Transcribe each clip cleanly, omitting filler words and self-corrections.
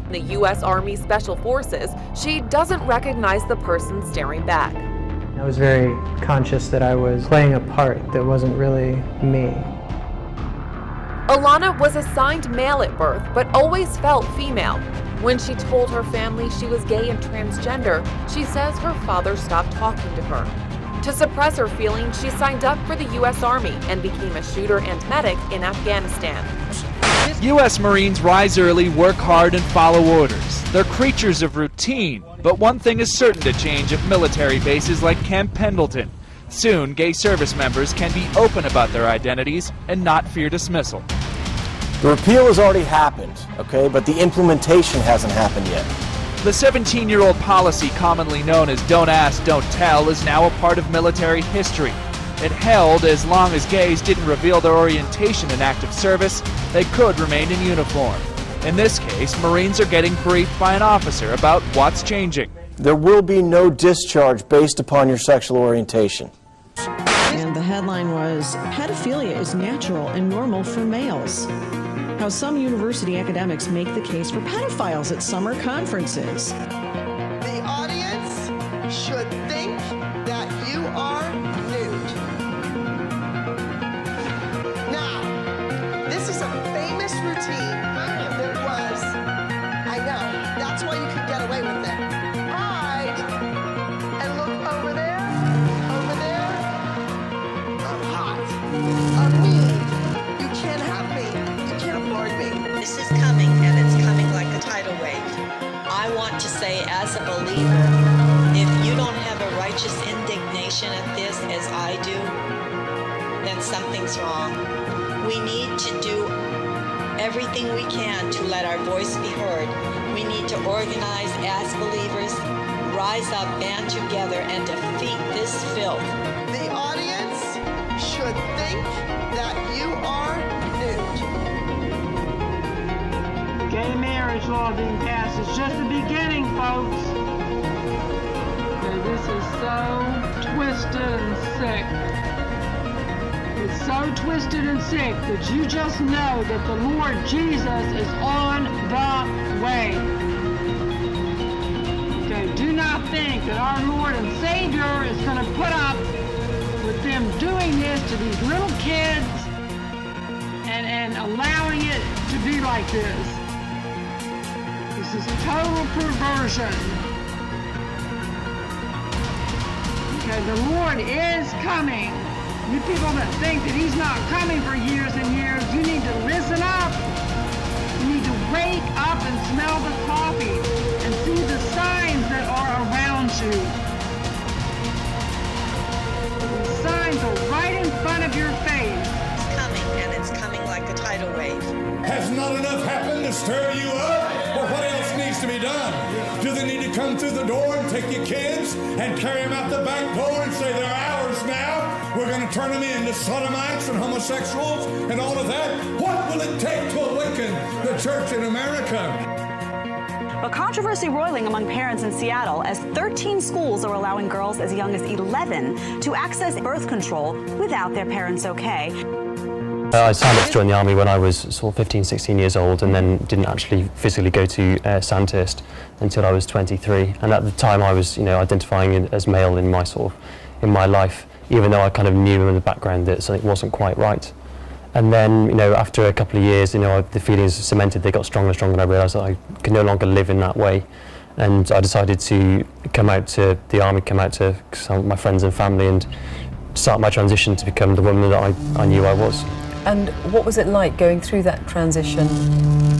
In the U.S. Army Special Forces, she doesn't recognize the person staring back. I was very conscious that I was playing a part that wasn't really me. Alana was assigned male at birth, but always felt female. When she told her family she was gay and transgender, she says her father stopped talking to her. To suppress her feelings, she signed up for the U.S. Army and became a shooter and medic in Afghanistan. U.S. Marines rise early, work hard, and follow orders. They're creatures of routine, but one thing is certain to change at military bases like Camp Pendleton. Soon, gay service members can be open about their identities and not fear dismissal. The repeal has already happened, okay, but the implementation hasn't happened yet. The 17-year-old policy, commonly known as Don't Ask, Don't Tell, is now a part of military history. It held as long as gays didn't reveal their orientation in active service, they could remain in uniform. In this case, Marines are getting briefed by an officer about what's changing. There will be no discharge based upon your sexual orientation. And the headline was, pedophilia is natural and normal for males. How some university academics make the case for pedophiles at summer conferences. The audience should think that you are nude. Now, this is a famous routine that was, I know, that's why you could get away with it. Hide and look over there, I'm hot, I'm mean, you can't have me, you can't afford me. This is coming, and it's coming like a tidal wave. I want to say, as a believer, if you don't have a righteous indignation at this as I do, then something's wrong. We need to do everything we can to let our voice be heard. We need to organize as believers, rise up, band together, and defeat this filth. The audience should think that you are nude. Gay marriage law being passed is just the beginning, folks. Okay, this is so twisted and sick. It's so twisted and sick that you just know that the Lord Jesus is on the way. Okay, do not think that our Lord and Savior is going to put up with them doing this to these little kids and allowing it to be like this. This is total perversion. Okay, the Lord is coming. You people that think that he's not coming for years and years, you need to listen up. You need to wake up and smell the coffee and see the signs that are around you. The signs are right in front of your face. It's coming, and it's coming like a tidal wave. Has not enough happened to stir you up? Or what else needs to be done? Do they need to come through the door and take your kids and carry them out the back door and say they're ours now? We're going to turn them into sodomites and homosexuals and all of that? What will it take to awaken the church in America? A controversy roiling among parents in Seattle as 13 schools are allowing girls as young as 11 to access birth control without their parents' okay. I signed up to join the Army when I was sort of 15, 16 years old, and then didn't actually physically go to Sandhurst until I was 23. And at the time I was, identifying as male in my life, even though I kind of knew in the background that something wasn't quite right. And then, after a couple of years, the feelings cemented, they got stronger and stronger, and I realised that I could no longer live in that way. And I decided to come out to the Army, come out to some of my friends and family, and start my transition to become the woman that I knew I was. And what was it like going through that transition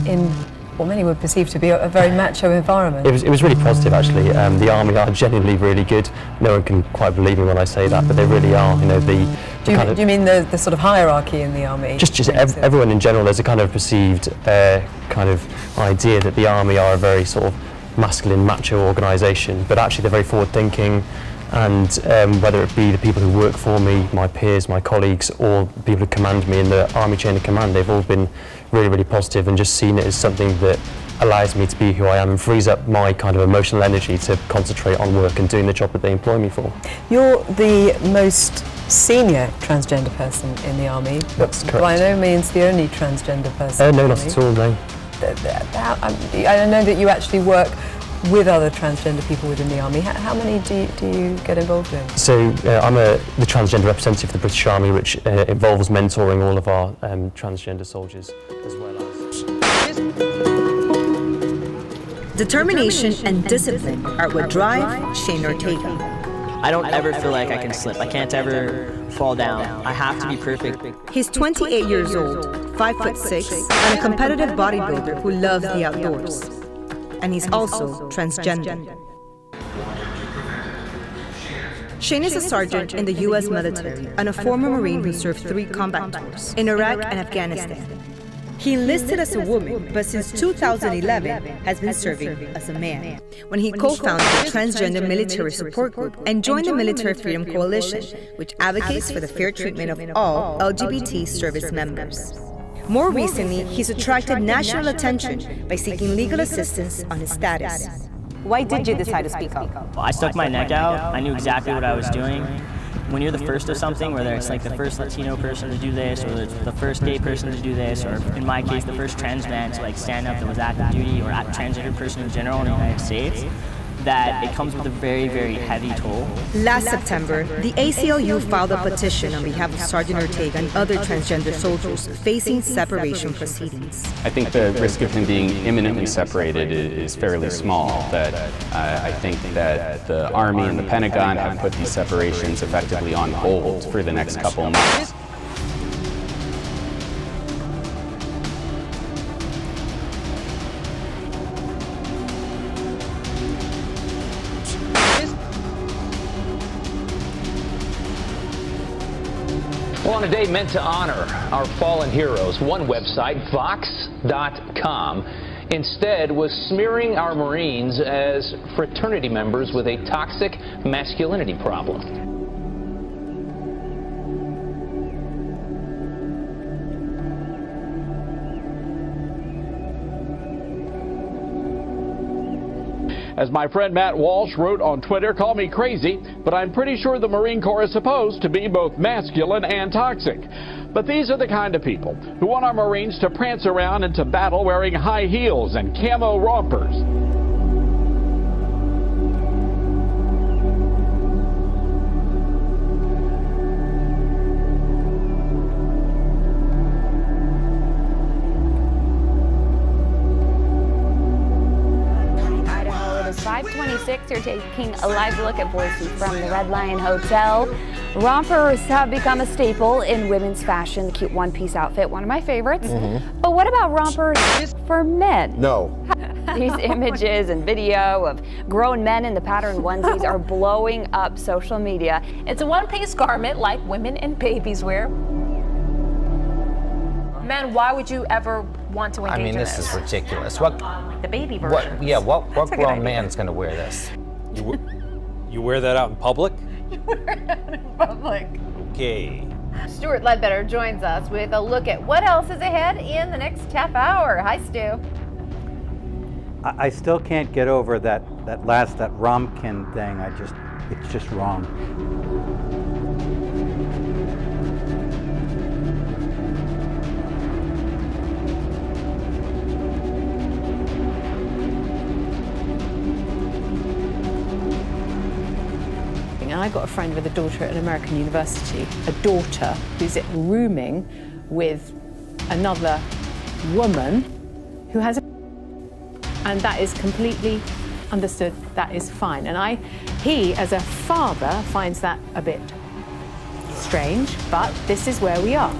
in what many would perceive to be a very macho environment? It was really positive, actually. The Army are genuinely really good. No one can quite believe me when I say that, but they really are. Do you mean the sort of hierarchy in the Army? Just everyone in general. There's a kind of perceived kind of idea that the Army are a very sort of masculine, macho organisation, but actually they're very forward-thinking. And whether it be the people who work for me, my peers, my colleagues, or people who command me in the Army chain of command, they've all been really, really positive and just seen it as something that allows me to be who I am and frees up my kind of emotional energy to concentrate on work and doing the job that they employ me for. You're the most senior transgender person in the Army, That's but correct. by no means the only transgender person in the No, Army. not at all, no. I know that you actually work with other transgender people within the Army. How many do you get involved in? So I'm the transgender representative of the British Army, which involves mentoring all of our transgender soldiers as well as... Determination and discipline are what drive Shane Ortega. I don't ever feel like I can slip. I can't ever fall down. I have to be perfect. He's 28 years old, 5'6", and a competitive bodybuilder who loves the outdoors. And he's also transgender. Shane is a sergeant in the U.S. military and a former Marine who served 3 combat tours in Iraq and Afghanistan. He enlisted as a woman, but since 2011 has been serving as a man, when he co-founded the Transgender Military Support Group and joined the Military Freedom Coalition, which advocates for the fair treatment of all LGBT service members. More recently, he's attracted national attention by seeking legal assistance on his status. Why did you decide to speak up? I stuck my neck out. I knew exactly what I was doing. When you're the first of something, whether it's like the first Latino person to do this, or it's the first gay person to do this, or in my case, the first trans man to like stand up that was active duty, or a transgender person in general in the United States, that it comes with a very, very heavy toll. Last September, the ACLU filed a petition on behalf of Sergeant Ortega and other transgender soldiers facing separation proceedings. I think the risk of him being imminently separated is fairly small. That I think that the Army and the Pentagon have put these separations effectively on hold for the next couple of months. Well, on a day meant to honor our fallen heroes, one website, Vox.com, instead was smearing our Marines as fraternity members with a toxic masculinity problem. As my friend Matt Walsh wrote on Twitter, call me crazy, but I'm pretty sure the Marine Corps is supposed to be both masculine and toxic. But these are the kind of people who want our Marines to prance around into battle wearing high heels and camo rompers. It's 5:26. You're taking a live look at Boise from the Red Lion Hotel. Rompers have become a staple in women's fashion. The cute one-piece outfit, one of my favorites. But what about rompers for men? No. These images and video of grown men in the patterned onesies are blowing up social media. It's a one-piece garment like women and babies wear. Men, why would you ever want to engage in this is ridiculous. What the baby version? What grown man's going to wear this? You wear that out in public? You wear it out in public. Okay. Stuart Ledbetter joins us with a look at what else is ahead in the next half hour. Hi, Stu. I still can't get over that Romkin thing. It's just wrong. And I got a friend with a daughter at an American university, a daughter who's rooming with another woman who has a... And that is completely understood, that is fine. And he, as a father, finds that a bit strange, but this is where we are.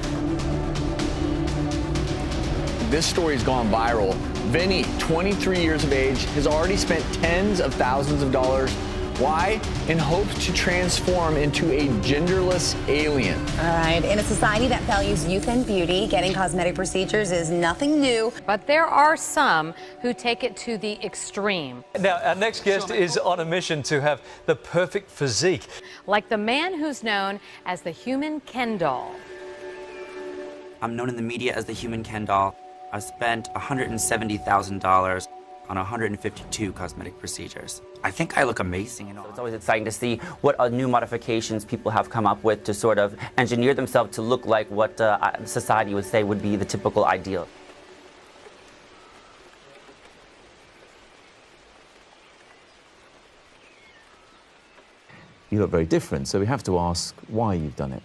This story's gone viral. Vinny, 23 years of age, has already spent tens of thousands of dollars. Why? In hopes to transform into a genderless alien. All right, in a society that values youth and beauty, getting cosmetic procedures is nothing new. But there are some who take it to the extreme. Now, our next guest is on a mission to have the perfect physique. Like the man who's known as the human Ken doll. I'm known in the media as the human Ken doll. I've spent $170,000 on 152 cosmetic procedures. I think I look amazing. It's always exciting to see what new modifications people have come up with to sort of engineer themselves to look like what society would say would be the typical ideal. you look very different. So we have to ask why you've done it.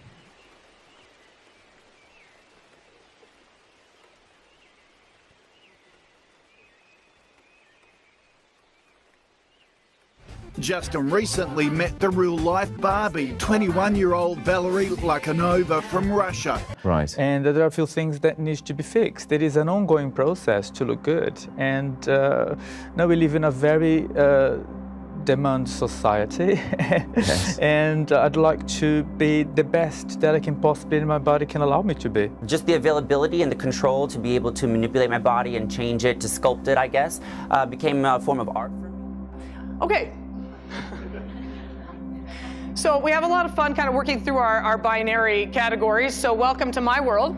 Justin recently met the real-life Barbie, 21-year-old Valerie Lakanova from Russia. Right. And there are a few things that need to be fixed. It is an ongoing process to look good. And now we live in a very demand society. Yes. And I'd like to be the best that I can possibly, my body can allow me to be. Just the availability and the control to be able to manipulate my body and change it, to sculpt it, I guess, became a form of art for me. Okay. So we have a lot of fun kind of working through our binary categories. So welcome to my world,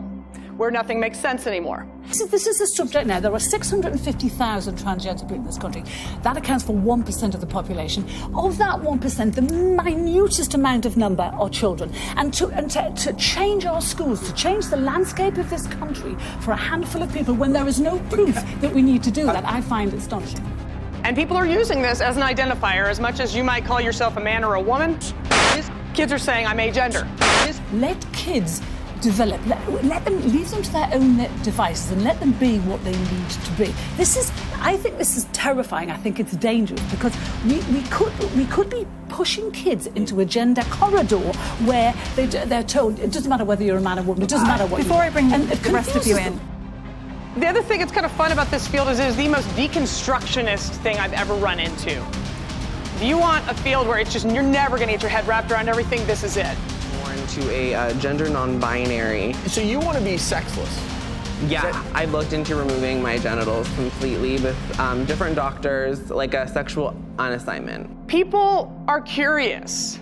where nothing makes sense anymore. This is the subject now. There are 650,000 transgender people in this country. That accounts for 1% of the population. Of that 1%, the minutest amount of number are children. And to change our schools, to change the landscape of this country for a handful of people when there is no proof that we need to do that, I find astonishing. And people are using this as an identifier, as much as you might call yourself a man or a woman. Kids are saying, I'm agender. Let kids develop, let them, leave them to their own devices and let them be what they need to be. I think this is terrifying. I think it's dangerous because we could be pushing kids into a gender corridor where they're told it doesn't matter whether you're a man or woman, it doesn't matter what Before I bring the rest of you in. them. The other thing that's kind of fun about this field is it is the most deconstructionist thing I've ever run into. If you want a field where it's just, you're never going to get your head wrapped around everything, this is it. More into a gender non-binary. So you want to be sexless? Yeah, I looked into removing my genitals completely with different doctors, like a sexual on assignment. People are curious.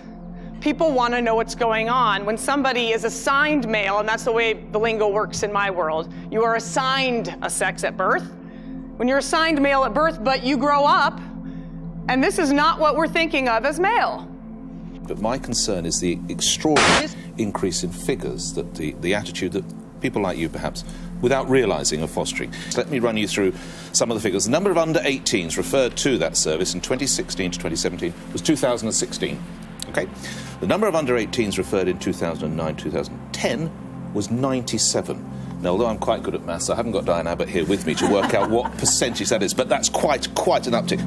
People want to know what's going on. When somebody is assigned male, and that's the way the lingo works in my world, you are assigned a sex at birth. When you're assigned male at birth, but you grow up, and this is not what we're thinking of as male. But my concern is the extraordinary increase in figures, that the attitude that people like you perhaps, without realising, are fostering. So let me run you through some of the figures. The number of under 18s referred to that service in 2016 to 2017 was 2,016. Okay? The number of under 18s referred in 2009-2010 was 97. Now, although I'm quite good at maths, I haven't got Diane Abbott here with me to work out what percentage that is, but that's quite an uptick.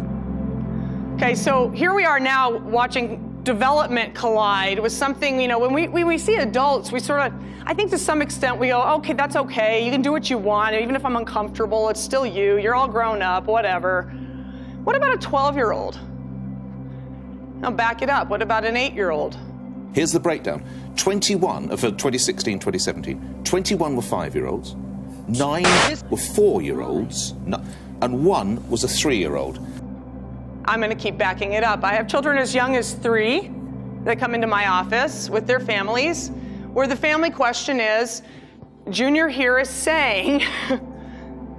Okay, so here we are now watching development collide with something, you know, when we see adults, we sort of, I think to some extent we go, okay, that's okay, you can do what you want, even if I'm uncomfortable, it's still you, you're all grown up, whatever. What about a 12-year-old? Now back it up, what about an 8-year-old? Here's the breakdown. 21, for 2016-2017, 21 were 5-year-olds, 9 were 4-year-olds, and 1 was a 3-year-old. I'm going to keep backing it up. I have children as young as 3 that come into my office with their families, where the family question is, Junior here is saying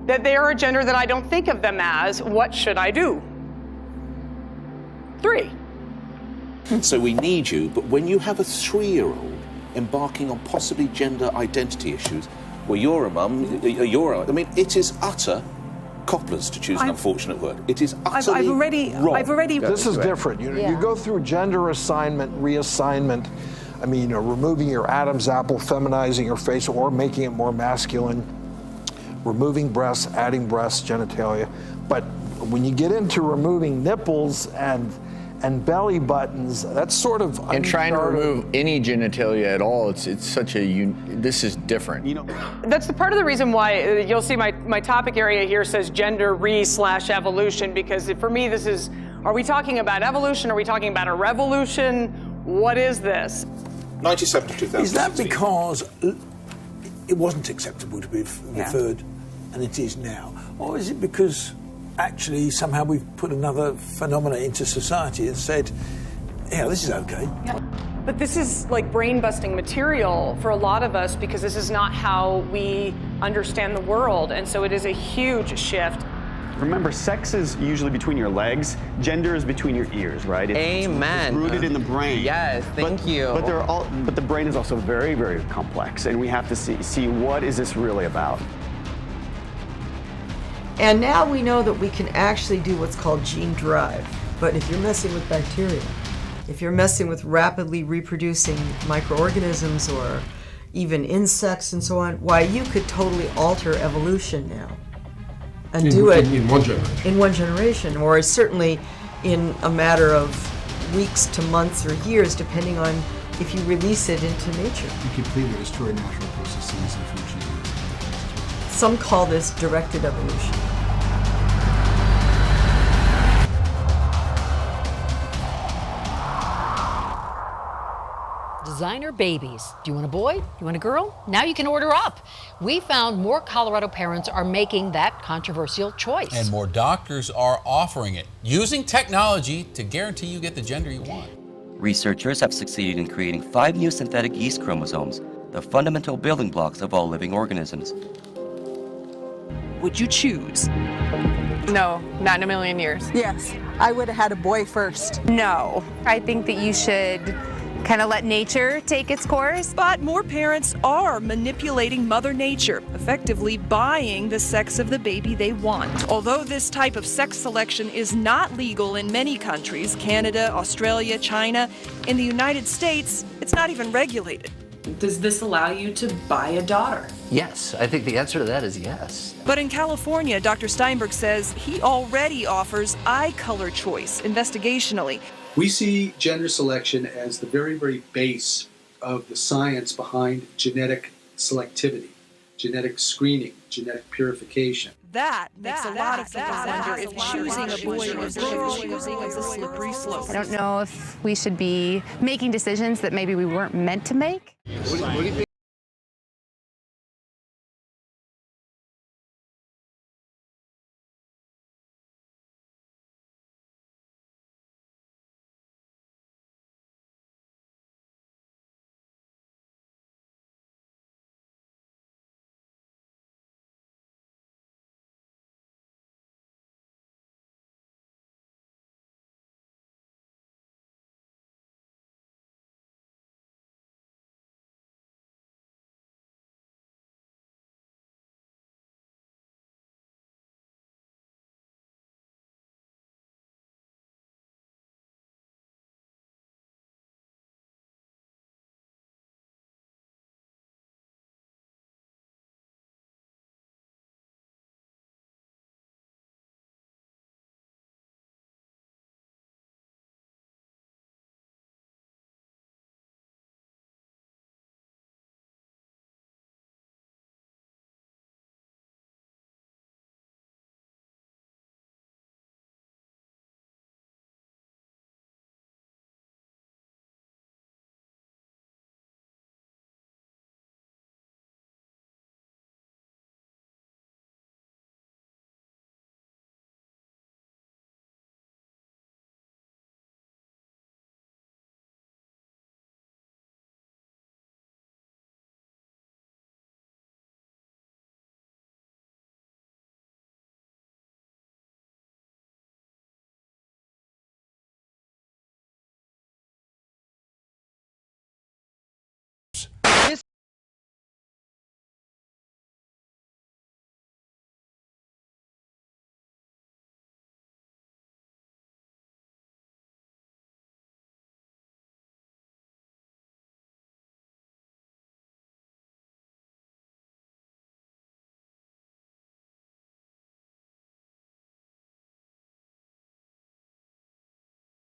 that they are a gender that I don't think of them as. What should I do? 3. So we need you, but when you have a 3-year-old embarking on possibly gender identity issues, well, you're a mum, I mean, it is utter copplers, to choose an unfortunate word. It is utterly wrong. I've already. This is different. You go through gender assignment, reassignment. I mean, removing your Adam's apple, feminizing your face, or making it more masculine. Removing breasts, adding breasts, genitalia. But when you get into removing nipples and belly buttons, that's sort of and trying to remove any genitalia at all, it's such a this is different. You know, that's the part of the reason why you'll see my topic area here says gender re/evolution, because for me this is, are we talking about evolution? Are we talking about a revolution? What is this? 97 to 2000. Is that because it wasn't acceptable to be referred, and it is now, or is it because actually somehow we've put another phenomena into society and said, yeah, this is okay? Yeah. But this is like brain-busting material for a lot of us, because this is not how we understand the world, and so it is a huge shift. Remember, sex is usually between your legs. Gender is between your ears, right? Amen. It's rooted in the brain. Yes, thank you. But the brain is also very, very complex, and we have to see what is this really about. And now we know that we can actually do what's called gene drive. But if you're messing with bacteria, If you're messing with rapidly reproducing microorganisms or even insects and so on, why, you could totally alter evolution now and do it in one generation. In one generation, or certainly in a matter of weeks to months or years, depending on if you release it into nature. You completely destroy natural processes and food chains. Some call this directed evolution. Designer babies. Do you want a boy? You want a girl? Now you can order up. We found more Colorado parents are making that controversial choice. And more doctors are offering it, using technology to guarantee you get the gender you want. Researchers have succeeded in creating 5 new synthetic yeast chromosomes, the fundamental building blocks of all living organisms. Would you choose? No, not in a million years. Yes, I would have had a boy first. No, I think that you should kind of let nature take its course. But more parents are manipulating Mother Nature, effectively buying the sex of the baby they want. Although this type of sex selection is not legal in many countries, Canada, Australia, China, in the United States, it's not even regulated. Does this allow you to buy a daughter? Yes, I think the answer to that is yes. But in California, Dr. Steinberg says he already offers eye color choice investigationally. We see gender selection as the very, very base of the science behind genetic selectivity, genetic screening, genetic purification. That makes a lot of people wonder if choosing a boy or a girl is a slippery slope. I don't know if we should be making decisions that maybe we weren't meant to make. What do you think?